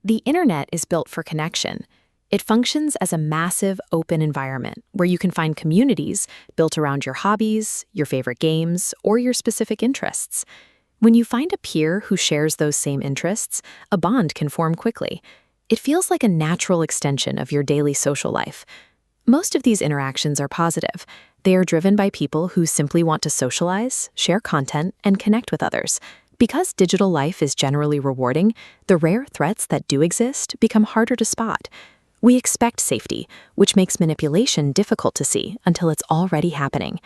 The internet is built for connection. It functions as a massive, open environment where you can find communities built around your hobbies, your favorite games, or your specific interests. When you find a peer who shares those same interests, a bond can form quickly. It feels like a natural extension of your daily social life. Most of these interactions are positive. They are driven by people who simply want to socialize, share content, and connect with others. Because digital life is generally rewarding, the rare threats that do exist become harder to spot. We expect safety, which makes manipulation difficult to see until it's already happening.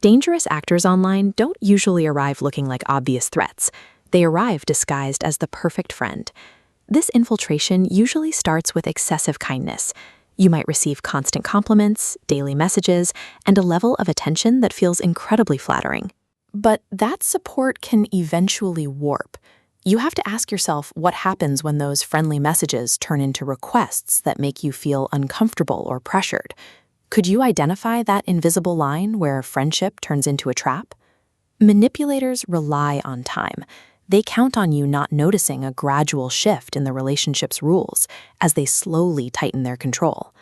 Dangerous actors online don't usually arrive looking like obvious threats. They arrive disguised as the perfect friend. This infiltration usually starts with excessive kindness. You might receive constant compliments, daily messages, and a level of attention that feels incredibly flattering. But that support can eventually warp. You have to ask yourself what happens when those friendly messages turn into requests that make you feel uncomfortable or pressured. Could you identify that invisible line where friendship turns into a trap? Manipulators rely on time. They count on you not noticing a gradual shift in the relationship's rules as they slowly tighten their control.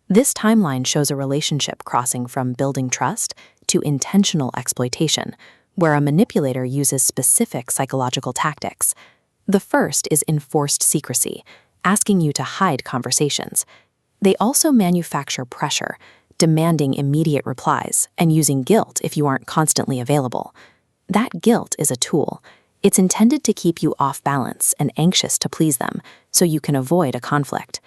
This timeline shows a relationship crossing from building trust to intentional exploitation, where a manipulator uses specific psychological tactics. The first is enforced secrecy, asking you to hide conversations. They also manufacture pressure, demanding immediate replies and using guilt if you aren't constantly available. That guilt is a tool. It's intended to keep you off balance and anxious to please them, so you can avoid a conflict.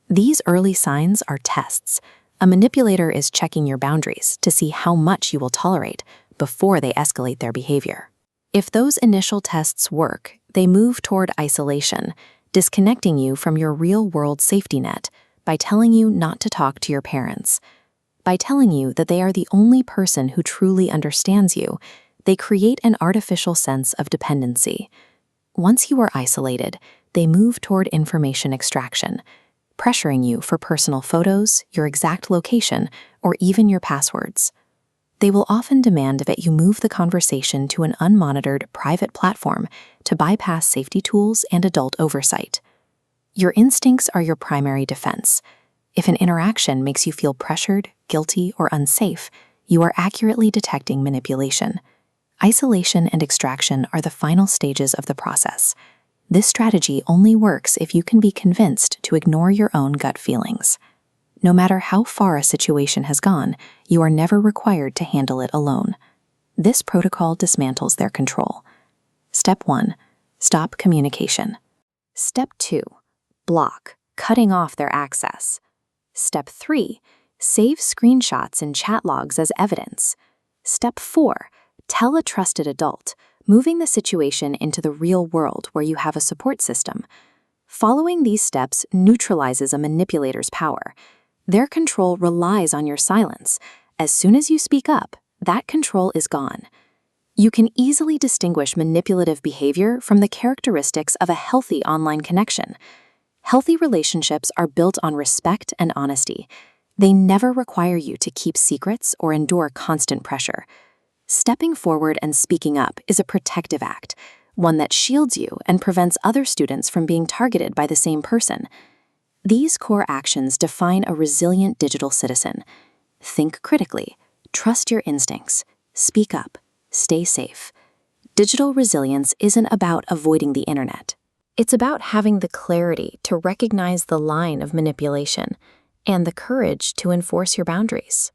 These early signs are tests. A manipulator is checking your boundaries to see how much you will tolerate before they escalate their behavior. If those initial tests work, they move toward isolation, disconnecting you from your real-world safety net by telling you not to talk to your parents. By telling you that they are the only person who truly understands you, they create an artificial sense of dependency. Once you are isolated, they move toward information extraction, pressuring you for personal photos, your exact location, or even your passwords. They will often demand that you move the conversation to an unmonitored private platform to bypass safety tools and adult oversight. Your instincts are your primary defense. If an interaction makes you feel pressured, guilty, or unsafe, you are accurately detecting manipulation. Isolation and extraction are the final stages of the process. This strategy only works if you can be convinced to ignore your own gut feelings. No matter how far a situation has gone, you are never required to handle it alone. This protocol dismantles their control. Step 1. Stop communication. Step 2. Block, cutting off their access. Step 3. Save screenshots and chat logs as evidence. Step 4. Tell a trusted adult, moving the situation into the real world where you have a support system. Following these steps neutralizes a manipulator's power. Their control relies on your silence. As soon as you speak up, that control is gone. You can easily distinguish manipulative behavior from the characteristics of a healthy online connection. Healthy relationships are built on respect and honesty. They never require you to keep secrets or endure constant pressure. Stepping forward and speaking up is a protective act, one that shields you and prevents other students from being targeted by the same person. These core actions define a resilient digital citizen. Think critically, trust your instincts, speak up, stay safe. Digital resilience isn't about avoiding the internet. It's about having the clarity to recognize the line of manipulation and the courage to enforce your boundaries.